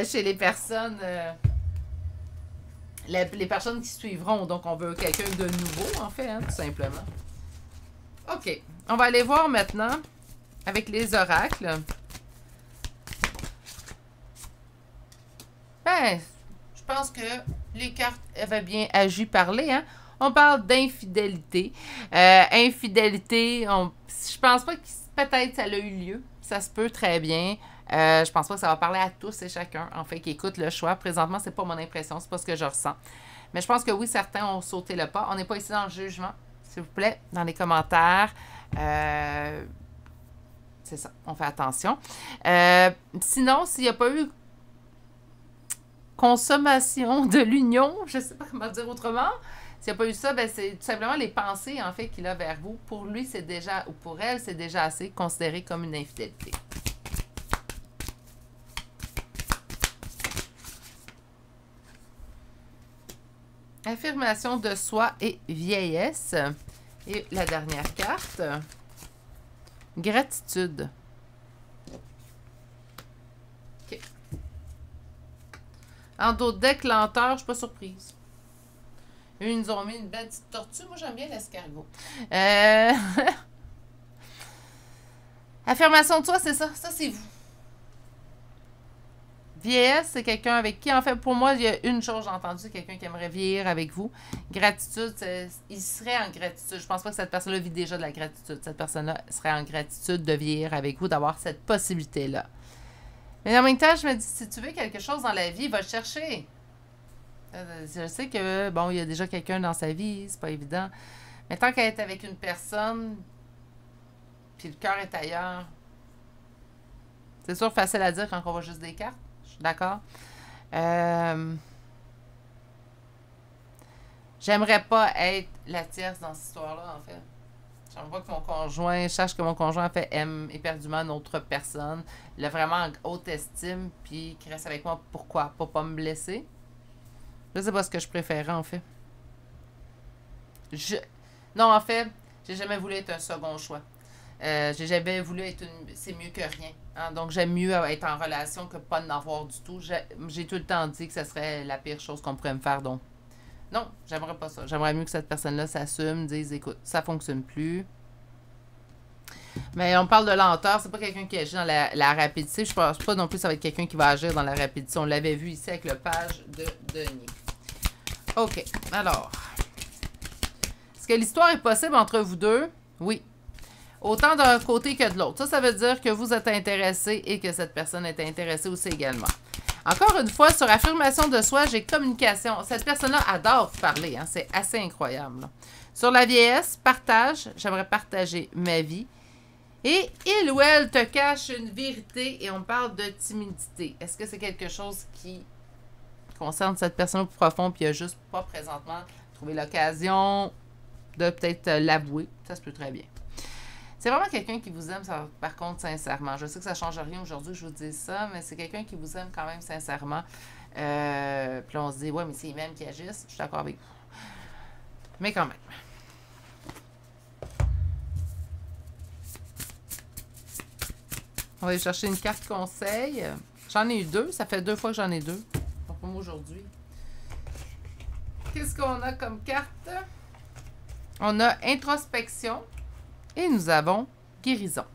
chez les personnes... les personnes qui suivront. Donc, on veut quelqu'un de nouveau, en fait, hein, tout simplement. OK. On va aller voir maintenant avec les oracles. Ben, je pense que les cartes avaient bien agi parler, hein. On parle d'infidélité. Infidélité, je pense pas que peut-être ça a eu lieu. Ça se peut très bien. Je pense pas que ça va parler à tous et chacun, en fait, qui écoutent le choix. Présentement, c'est pas mon impression, c'est pas ce que je ressens. Mais je pense que oui, certains ont sauté le pas. On n'est pas ici dans le jugement, s'il vous plaît, dans les commentaires. C'est ça, on fait attention. Sinon, s'il n'y a pas eu consommation de l'union, je ne sais pas comment dire autrement, s'il n'y a pas eu ça, ben c'est tout simplement les pensées, en fait, qu'il a vers vous. Pour lui, c'est déjà, ou pour elle, c'est déjà assez considéré comme une infidélité. Affirmation de soi et vieillesse. Et la dernière carte, gratitude. OK. En d'autres decks, lenteur, je ne suis pas surprise. Eux, ils nous ont mis une belle petite tortue. Moi, j'aime bien l'escargot. Affirmation de soi, c'est ça. Ça, c'est vous. Vieillesse, c'est quelqu'un avec qui, en fait, pour moi, il y a une chose, j'ai entendu, c'est quelqu'un qui aimerait vieillir avec vous. Gratitude, il serait en gratitude. Je pense pas que cette personne-là vit déjà de la gratitude. Cette personne-là serait en gratitude de vieillir avec vous, d'avoir cette possibilité-là. Mais en même temps, je me dis, si tu veux quelque chose dans la vie, va le chercher. Je sais que, bon, il y a déjà quelqu'un dans sa vie, c'est pas évident. Mais tant qu'elle est avec une personne, puis le cœur est ailleurs, c'est sûr, facile à dire quand on voit juste des cartes. D'accord? J'aimerais pas être la tierce dans cette histoire-là, en fait. J'aimerais pas que mon conjoint, je sache que mon conjoint, en fait, aime éperdument une autre personne, il a vraiment haute estime, puis qu'il reste avec moi. Pourquoi? Pour pas me blesser? Je sais pas ce que je préférais, en fait. Non, en fait, j'ai jamais voulu être un second choix. J'ai jamais voulu être une... C'est mieux que rien. Hein? Donc, j'aime mieux être en relation que pas d'en avoir du tout. J'ai tout le temps dit que ce serait la pire chose qu'on pourrait me faire. Donc, non, j'aimerais pas ça. J'aimerais mieux que cette personne-là s'assume, dise, écoute, ça fonctionne plus. Mais on parle de lenteur. C'est pas quelqu'un qui agit dans la rapidité. Je pense pas non plus que ça va être quelqu'un qui va agir dans la rapidité. On l'avait vu ici avec le page de Denis. OK. Alors, est-ce que l'histoire est possible entre vous deux? Oui. Autant d'un côté que de l'autre. Ça veut dire que vous êtes intéressé et que cette personne est intéressée aussi également. Encore une fois, sur affirmation de soi, j'ai communication. Cette personne-là adore parler. Hein? C'est assez incroyable. Là. Sur la vieillesse, partage. J'aimerais partager ma vie. Et il ou elle te cache une vérité et on parle de timidité. Est-ce que c'est quelque chose qui concerne cette personne au plus profond puis il n'a juste pas présentement trouvé l'occasion de peut-être l'avouer? Ça se peut très bien. C'est vraiment quelqu'un qui vous aime, ça, par contre, sincèrement. Je sais que ça ne change rien aujourd'hui que je vous dise ça, mais c'est quelqu'un qui vous aime quand même sincèrement. Puis là, on se dit, ouais, mais c'est les mêmes qui agissent. Je suis d'accord avec vous. Mais quand même. On va aller chercher une carte conseil. J'en ai eu 2. Ça fait 2 fois que j'en ai 2. Donc, comme aujourd'hui. Qu'est-ce qu'on a comme carte? On a introspection et nous avons guérison.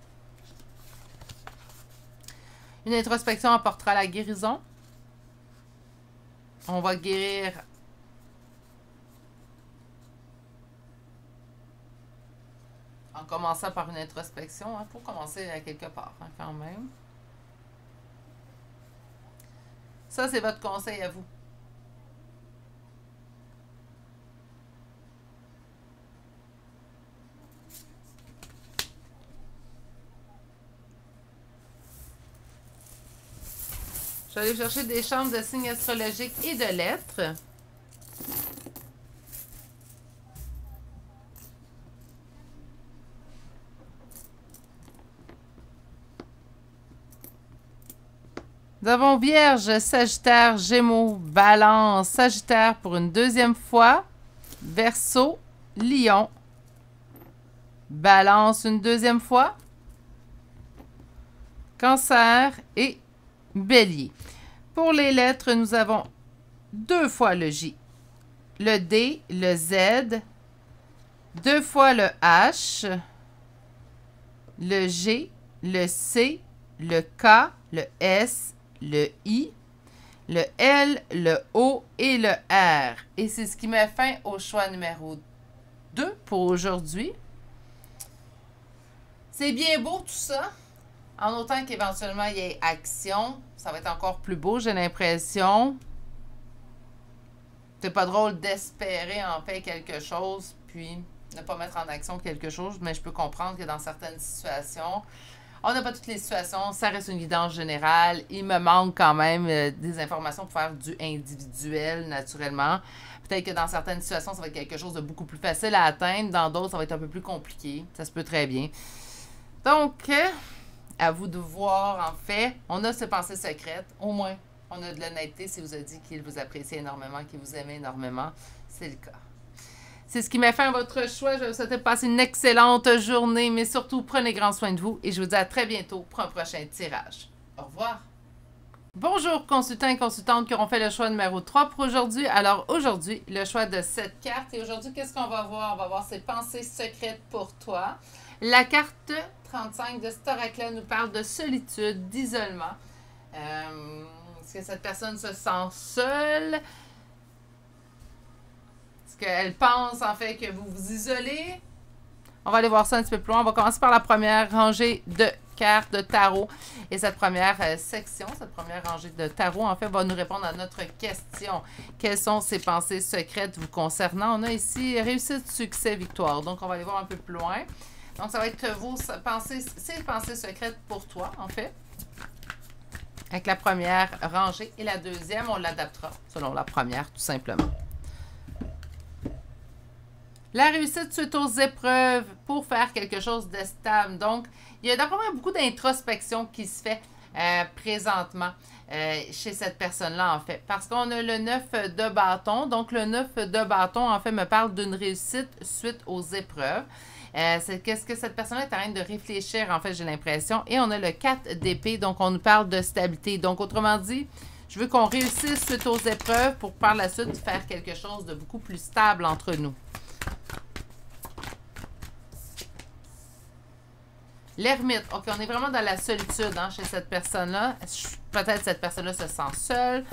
Une introspection apportera la guérison. On va guérir en commençant par une introspection. Il faut commencer à quelque part, hein, quand même. Ça, c'est votre conseil à vous. Je vais aller chercher des chambres de signes astrologiques et de lettres. Nous avons Vierge, Sagittaire, Gémeaux, Balance, Sagittaire pour une deuxième fois. Verseau, Lion, Balance une deuxième fois. Cancer et Bélier. Pour les lettres, nous avons 2 fois le J, le D, le Z, 2 fois le H, le G, le C, le K, le S, le I, le L, le O et le R. Et c'est ce qui met fin au choix numéro 2 pour aujourd'hui. C'est bien beau tout ça. En autant qu'éventuellement il y ait action, ça va être encore plus beau, j'ai l'impression. C'est pas drôle d'espérer en fait quelque chose, puis ne pas mettre en action quelque chose, mais je peux comprendre que dans certaines situations, on n'a pas toutes les situations, ça reste une guidance générale. Il me manque quand même des informations pour faire du individuel, naturellement. Peut-être que dans certaines situations, ça va être quelque chose de beaucoup plus facile à atteindre. Dans d'autres, ça va être un peu plus compliqué. Ça se peut très bien. Donc, à vous de voir, en fait. On a ces pensées secrètes. Au moins, on a de l'honnêteté si vous a dit qu'il vous apprécie énormément, qu'il vous aimait énormément. C'est le cas. C'est ce qui met fin à votre choix. Je vais vous souhaiter de passer une excellente journée, mais surtout, prenez grand soin de vous et je vous dis à très bientôt pour un prochain tirage. Au revoir. Bonjour consultants et consultantes qui auront fait le choix numéro 3 pour aujourd'hui. Alors aujourd'hui, le choix de cette carte. Et aujourd'hui, qu'est-ce qu'on va voir? On va voir ses pensées secrètes pour toi. La carte 35 de cet oracle-là nous parle de solitude, d'isolement. Est-ce que cette personne se sent seule? Est-ce qu'elle pense en fait que vous vous isolez? On va aller voir ça un petit peu plus loin. On va commencer par la première rangée de cartes de tarot. Et cette première section, cette première rangée de tarot, en fait, va nous répondre à notre question. Quelles sont ces pensées secrètes vous concernant? On a ici réussite, succès, victoire. Donc, on va aller voir un peu plus loin. Donc, ça va être vos pensées, ces pensées secrètes pour toi, en fait. Avec la première rangée. Et la deuxième, on l'adaptera selon la première, tout simplement. La réussite suite aux épreuves pour faire quelque chose de stable. Donc, il y a d'après moi beaucoup d'introspection qui se fait présentement chez cette personne-là, en fait. Parce qu'on a le 9 de bâton. Donc, le 9 de bâton, en fait, me parle d'une réussite suite aux épreuves. C'est qu'est-ce que cette personne est en train de réfléchir, en fait, j'ai l'impression. Et on a le 4 d'épée, donc on nous parle de stabilité. Donc, autrement dit, je veux qu'on réussisse suite aux épreuves pour par la suite faire quelque chose de beaucoup plus stable entre nous. L'ermite. OK, on est vraiment dans la solitude hein, chez cette personne-là. Peut-être cette personne-là se sent seule.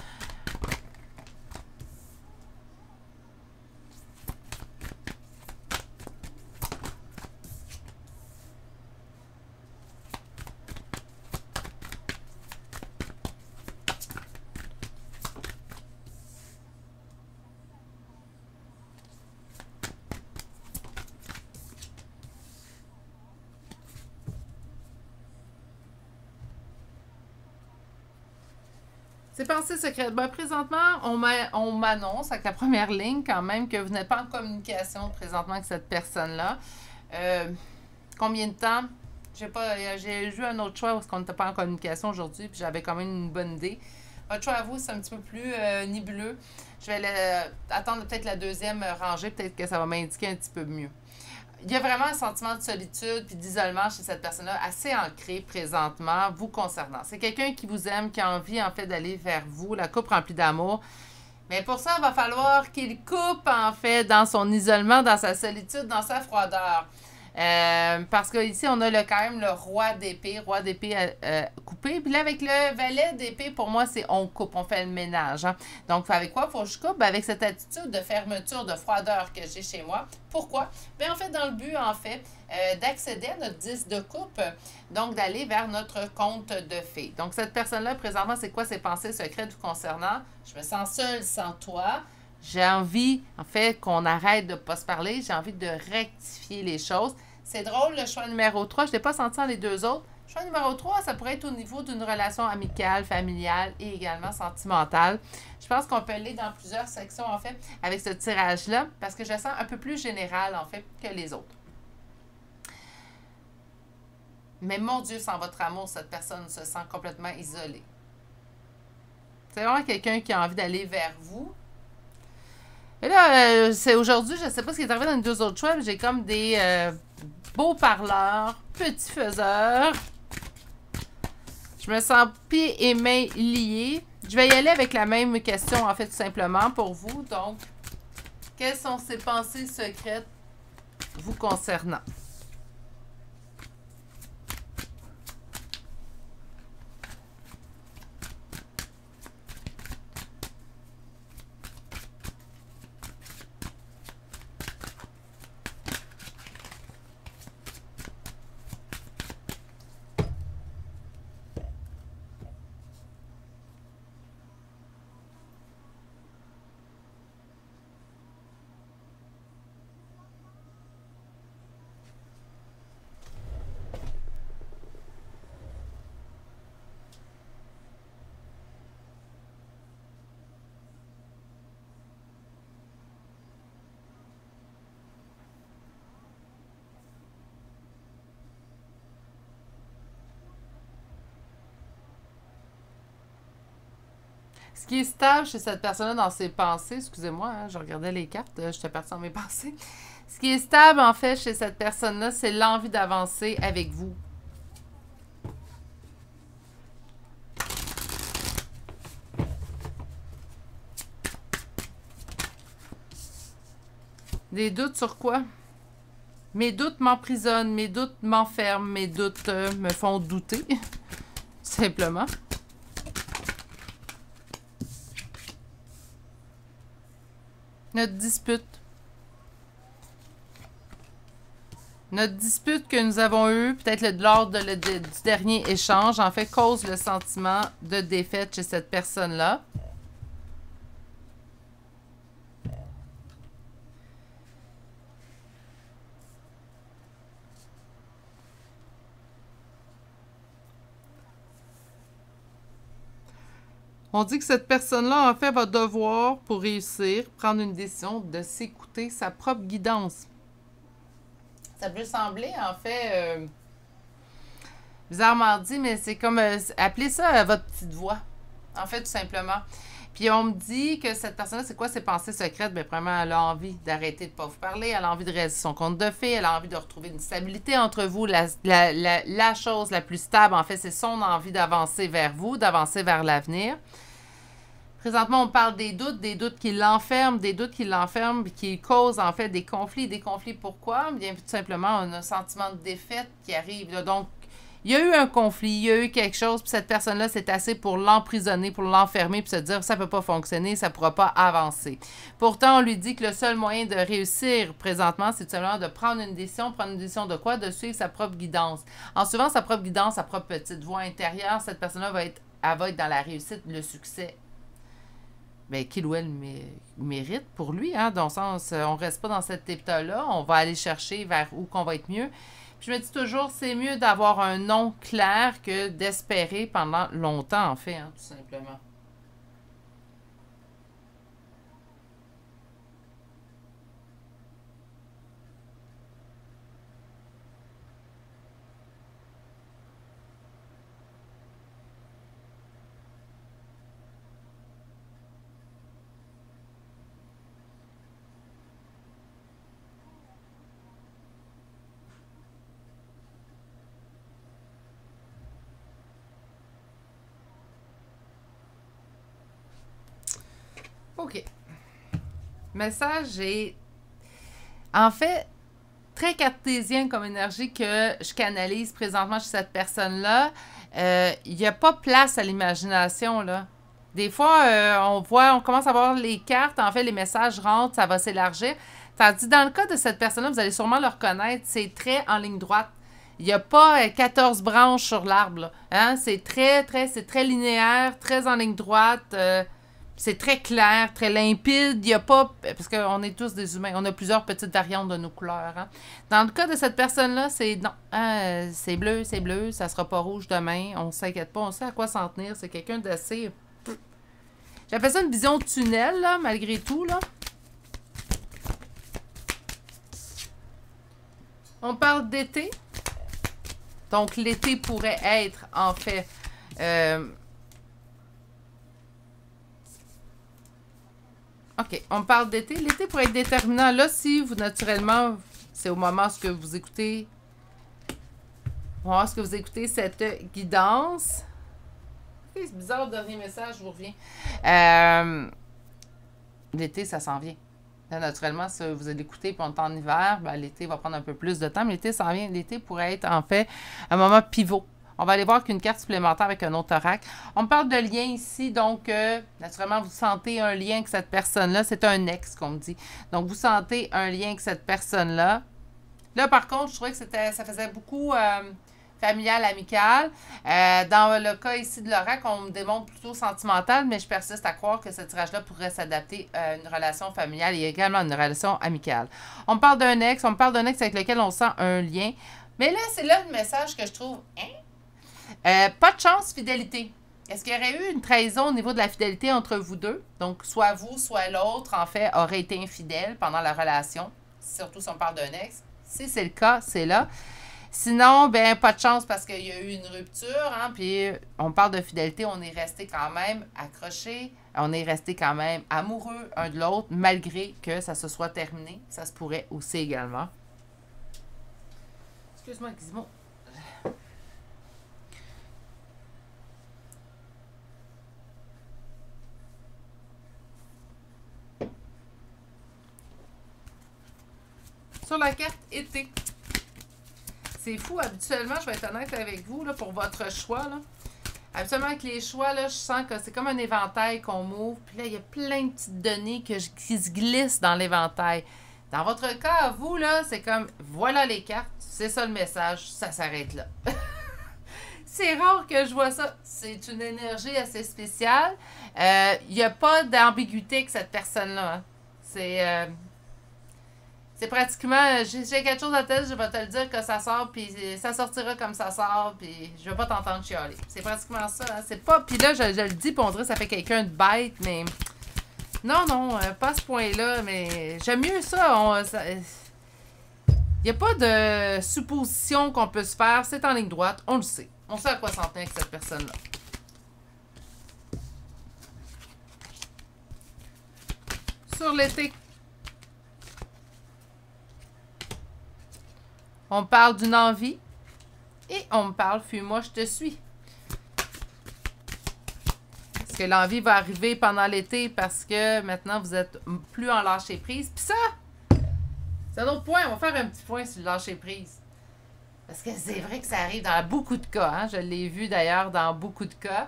Ces pensées secrètes. Ben, présentement, on m'annonce avec la première ligne quand même que vous n'êtes pas en communication présentement avec cette personne-là. Combien de temps? Je sais pas, j'ai eu un autre choix parce qu'on n'était pas en communication aujourd'hui puis j'avais quand même une bonne idée. Votre choix à vous, c'est un petit peu plus nébuleux. Je vais attendre peut-être la deuxième rangée, peut-être que ça va m'indiquer un petit peu mieux. Il y a vraiment un sentiment de solitude puis d'isolement chez cette personne-là assez ancré présentement vous concernant. C'est quelqu'un qui vous aime, qui a envie en fait d'aller vers vous, la coupe remplie d'amour. Mais pour ça, il va falloir qu'il coupe en fait dans son isolement, dans sa solitude, dans sa froideur. Parce que ici on a quand même le roi d'épée coupé. Puis là, avec le valet d'épée, pour moi, c'est on coupe, on fait le ménage. Hein. Donc, avec quoi faut que je coupe? Ben, avec cette attitude de fermeture, de froideur que j'ai chez moi. Pourquoi? Bien, en fait, dans le but, en fait, d'accéder à notre 10 de coupe, donc d'aller vers notre compte de fées. Donc, cette personne-là, présentement, c'est quoi ses pensées secrètes vous concernant? Je me sens seule sans toi. J'ai envie, en fait, qu'on arrête de ne pas se parler. J'ai envie de rectifier les choses. C'est drôle, le choix numéro 3. Je ne l'ai pas senti dans les deux autres. Le choix numéro 3, ça pourrait être au niveau d'une relation amicale, familiale et également sentimentale. Je pense qu'on peut aller dans plusieurs sections, en fait, avec ce tirage-là, parce que je le sens un peu plus général, en fait, que les autres. Mais mon Dieu, sans votre amour, cette personne se sent complètement isolée. C'est vraiment quelqu'un qui a envie d'aller vers vous. Et là, c'est aujourd'hui, je ne sais pas ce qui est arrivé dans les deux autres choix, mais j'ai comme des beaux parleurs, petits faiseurs. Je me sens pieds et mains liés. Je vais y aller avec la même question, en fait, tout simplement, pour vous. Donc, quelles sont ces pensées secrètes vous concernant? Ce qui est stable chez cette personne-là dans ses pensées, excusez-moi, hein, je regardais les cartes, j'étais partie dans mes pensées. Ce qui est stable, en fait, chez cette personne-là, c'est l'envie d'avancer avec vous. Des doutes sur quoi? Mes doutes m'emprisonnent, mes doutes m'enferment, mes doutes me font douter, simplement. Notre dispute. Notre dispute que nous avons eue, peut-être lors du dernier échange, en fait, cause le sentiment de défaite chez cette personne-là. On dit que cette personne-là, en fait, va devoir, pour réussir, prendre une décision de s'écouter sa propre guidance. Ça peut sembler, en fait, bizarrement dit, mais c'est comme, appelez ça votre petite voix, en fait, tout simplement. Puis on me dit que cette personne-là, c'est quoi ses pensées secrètes? Bien, vraiment, elle a envie d'arrêter de ne pas vous parler, elle a envie de réaliser son compte de fées, elle a envie de retrouver une stabilité entre vous. La chose la plus stable, en fait, c'est son envie d'avancer vers vous, d'avancer vers l'avenir. Présentement, on parle des doutes qui l'enferment, qui causent en fait des conflits. Des conflits, pourquoi? Bien, tout simplement, on a un sentiment de défaite qui arrive. Là. Donc, il y a eu un conflit, il y a eu quelque chose, puis cette personne-là, c'est assez pour l'emprisonner, pour l'enfermer, puis se dire, ça ne peut pas fonctionner, ça ne pourra pas avancer. Pourtant, on lui dit que le seul moyen de réussir présentement, c'est tout simplement de prendre une décision de quoi? De suivre sa propre guidance. En suivant sa propre guidance, sa propre petite voix intérieure, cette personne-là va être dans la réussite, le succès. Bien, qu'il ou elle mérite pour lui, hein, dans le sens, on reste pas dans cet état-là, on va aller chercher vers où qu'on va être mieux. Puis je me dis toujours, c'est mieux d'avoir un non clair que d'espérer pendant longtemps, en fait, hein, tout simplement. OK. Message est, en fait, très cartésien comme énergie que je canalise présentement chez cette personne-là. Il n'y a pas place à l'imagination, là. Des fois, on commence à voir les cartes, en fait, les messages rentrent, ça va s'élargir. Tandis dans le cas de cette personne-là, vous allez sûrement le reconnaître, c'est très en ligne droite. Il n'y a pas 14 branches sur l'arbre, hein? C'est très linéaire, très en ligne droite. C'est très clair, très limpide. Il n'y a pas... Parce qu'on est tous des humains. On a plusieurs petites variantes de nos couleurs. Hein? Dans le cas de cette personne-là, c'est non. C'est bleu, ça sera pas rouge demain. On ne s'inquiète pas, on sait à quoi s'en tenir. C'est quelqu'un d'assez... J'appelle ça une vision de tunnel, là, malgré tout. Là. On parle d'été. Donc, l'été pourrait être, en fait... OK, on parle d'été. L'été pourrait être déterminant. Là, si vous, naturellement, c'est au moment où vous écoutez... Est-ce que vous écoutez cette guidance? Okay, c'est bizarre, le dernier message, je vous reviens. L'été, ça s'en vient. Là, naturellement, si vous allez l'écouter puis on est en hiver, ben, l'été va prendre un peu plus de temps, mais l'été s'en vient. L'été pourrait être, en fait, un moment pivot. On va aller voir qu'une carte supplémentaire avec un autre oracle. On parle de lien ici, donc naturellement, vous sentez un lien avec cette personne-là. C'est un ex qu'on me dit. Donc, vous sentez un lien avec cette personne-là. Là, par contre, je trouvais que ça faisait beaucoup familial, amical. Dans le cas ici de l'oracle, on me démontre plutôt sentimental, mais je persiste à croire que ce tirage-là pourrait s'adapter à une relation familiale et également à une relation amicale. On parle d'un ex avec lequel on sent un lien. Mais là, c'est là le message que je trouve... pas de chance, fidélité. Est-ce qu'il y aurait eu une trahison au niveau de la fidélité entre vous deux? Donc, soit vous, soit l'autre, en fait, aurait été infidèle pendant la relation, surtout si on parle d'un ex. Si c'est le cas, c'est là. Sinon, ben pas de chance parce qu'il y a eu une rupture, hein, puis on parle de fidélité, on est resté quand même accroché, on est resté quand même amoureux un de l'autre, malgré que ça se soit terminé. Ça se pourrait aussi également. Excuse-moi, Gizmo. Sur la carte été. C'est fou, habituellement, je vais être honnête avec vous, là, pour votre choix, là. Habituellement, avec les choix, là, je sens que c'est comme un éventail qu'on m'ouvre. Puis là, il y a plein de petites données qui se glissent dans l'éventail. Dans votre cas, à vous, là, c'est comme, voilà les cartes, c'est ça le message, ça s'arrête là. C'est rare que je vois ça. C'est une énergie assez spéciale. Il n'y a pas d'ambiguïté avec cette personne-là. Hein. C'est pratiquement, j'ai quelque chose à tête, je vais te le dire que ça sort, puis ça sortira comme ça sort, puis je vais pas t'entendre chialer. C'est pratiquement ça. Hein. C'est pas, puis là, je le dis, puis on dirait que ça fait quelqu'un de bête, mais non, pas à ce point-là, mais j'aime mieux ça. Il n'y a pas de supposition qu'on peut se faire, c'est en ligne droite, on le sait. On sait à quoi s'en tenir avec cette personne-là. Sur l'été. On parle d'une envie et on me parle « Fuis-moi, je te suis ». Est-ce que l'envie va arriver pendant l'été parce que maintenant vous êtes plus en lâcher-prise? Puis ça, c'est un autre point. On va faire un petit point sur le lâcher-prise. Parce que c'est vrai que ça arrive dans beaucoup de cas. Hein? Je l'ai vu d'ailleurs dans beaucoup de cas.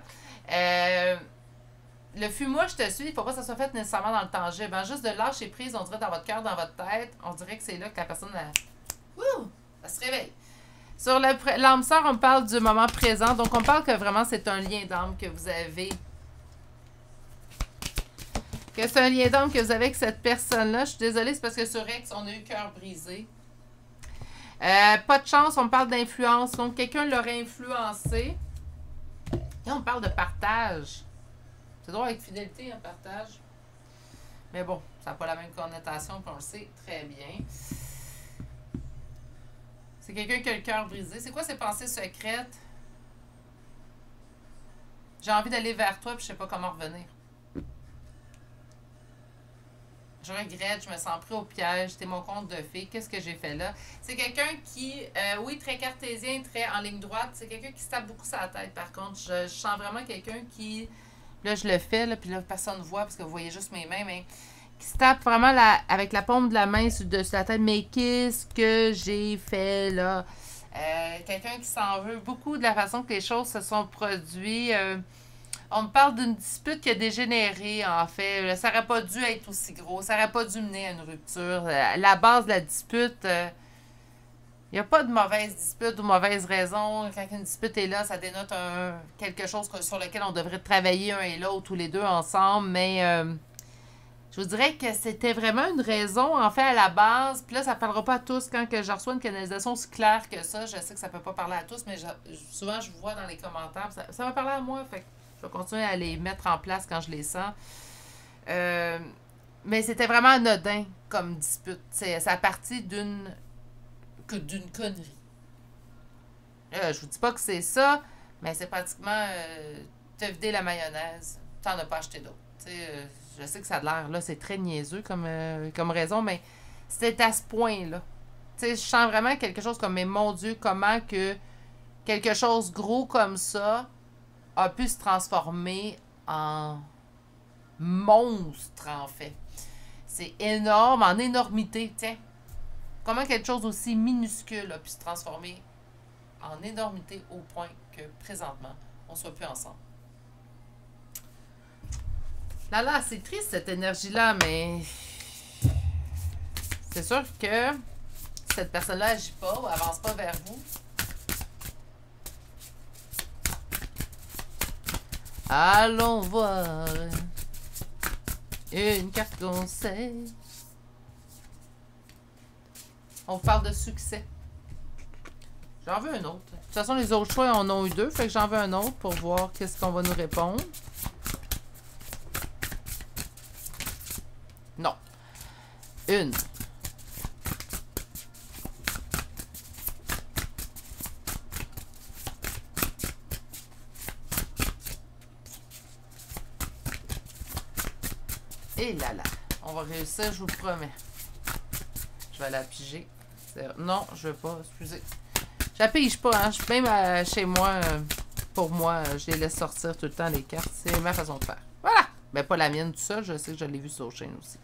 Le fuis-moi, je te suis, il ne faut pas que ça soit fait nécessairement dans le tangible. Ben, juste de lâcher-prise, on dirait dans votre cœur, dans votre tête, on dirait que c'est là que la personne... ça se réveille. Sur l'âme sœur, on parle du moment présent. Donc, on parle que vraiment, c'est un lien d'âme que vous avez. Que c'est un lien d'âme que vous avez avec cette personne-là. Je suis désolée, c'est parce que sur X, on a eu cœur brisé. Pas de chance, on parle d'influence. Donc, quelqu'un l'aurait influencé. Et on parle de partage. C'est drôle avec fidélité, un partage. Mais bon, ça n'a pas la même connotation, puis on le sait très bien. C'est quelqu'un qui a le cœur brisé. C'est quoi ces pensées secrètes? J'ai envie d'aller vers toi, puis je sais pas comment revenir. Je regrette, je me sens pris au piège, c'était mon conte de fées, qu'est-ce que j'ai fait là? C'est quelqu'un qui, oui, très cartésien, très en ligne droite, c'est quelqu'un qui se tape beaucoup sa tête, par contre. Je sens vraiment quelqu'un qui Puis là, je le fais, là, puis là, personne ne voit parce que vous voyez juste mes mains, mais qui se tape vraiment avec la paume de la main sur la tête. Mais qu'est-ce que j'ai fait là? Quelqu'un qui s'en veut beaucoup de la façon que les choses se sont produites. On me parle d'une dispute qui a dégénéré, en fait. Ça n'aurait pas dû être aussi gros. Ça n'aurait pas dû mener à une rupture. La base de la dispute, il n'y a pas de mauvaise dispute ou mauvaise raison. Quand une dispute est là, ça dénote quelque chose sur lequel on devrait travailler un et l'autre, tous les deux ensemble. Mais je vous dirais que c'était vraiment une raison, en fait, à la base. Puis là, ça ne parlera pas à tous. Quand que je reçois une canalisation aussi claire que ça, je sais que ça ne peut pas parler à tous, mais souvent, je vois dans les commentaires. Ça m'a parlé à moi, fait que je vais continuer à les mettre en place quand je les sens. Mais c'était vraiment anodin comme dispute. Ça a parti d'une connerie. Je vous dis pas que c'est ça, mais c'est pratiquement te vider la mayonnaise, t'en as pas acheté d'autres. Je sais que ça a l'air, là, c'est très niaiseux comme raison, mais c'est à ce point-là. Je sens vraiment quelque chose comme, mais mon Dieu, comment que quelque chose gros comme ça a pu se transformer en monstre, en fait. C'est énorme, en énormité, tiens. Comment quelque chose aussi minuscule a pu se transformer en énormité au point que, présentement, on ne soit plus ensemble. Là, c'est triste, cette énergie-là, mais c'est sûr que cette personne-là n'agit pas ou avance pas vers vous. Allons voir une carte conseil. On parle de succès. J'en veux un autre. De toute façon, les autres choix en ont eu deux, fait que j'en veux un autre pour voir qu'est-ce qu'on va nous répondre. Non. Une. Et là là. On va réussir, je vous promets. Je vais la piger. Non, je veux pas, excusez. Je la pige pas, hein. Même chez moi, pour moi, je les laisse sortir tout le temps, les cartes. C'est ma façon de faire. Voilà! Ben, pas la mienne, tout ça. Je sais que je l'ai vu sur chaîne aussi.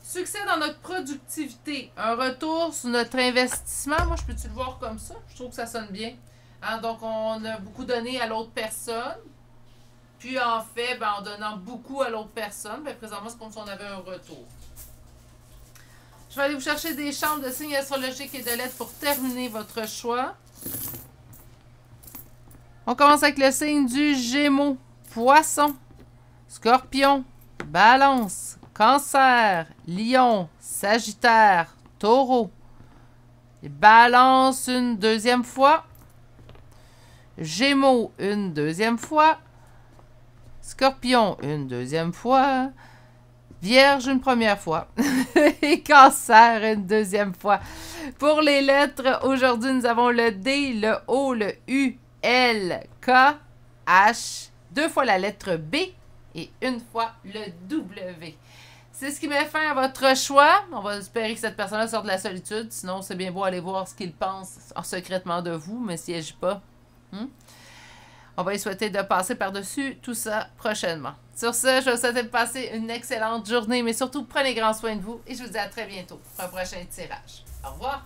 Succès dans notre productivité. Un retour sur notre investissement. Moi, je peux-tu le voir comme ça? Je trouve que ça sonne bien. Hein? Donc, on a beaucoup donné à l'autre personne. Puis, en fait, ben, en donnant beaucoup à l'autre personne, ben, présentement, c'est comme si on avait un retour. Je vais aller vous chercher des chambres de signes astrologiques et de lettres pour terminer votre choix. On commence avec le signe du Gémeaux, Poisson, Scorpion, Balance, Cancer, Lion, Sagittaire, Taureau. Balance une deuxième fois. Gémeaux une deuxième fois. Scorpion une deuxième fois. Vierge une première fois et Cancer une deuxième fois. Pour les lettres, aujourd'hui, nous avons le D, le O, le U, L, K, H, deux fois la lettre B et une fois le W. C'est ce qui met fin à votre choix. On va espérer que cette personne-là sorte de la solitude. Sinon, c'est bien beau aller voir ce qu'il pense secrètement de vous, mais s'il n'agit pas. On va lui souhaiter de passer par-dessus tout ça prochainement. Sur ce, je vous souhaite de passer une excellente journée, mais surtout, prenez grand soin de vous et je vous dis à très bientôt pour un prochain tirage. Au revoir!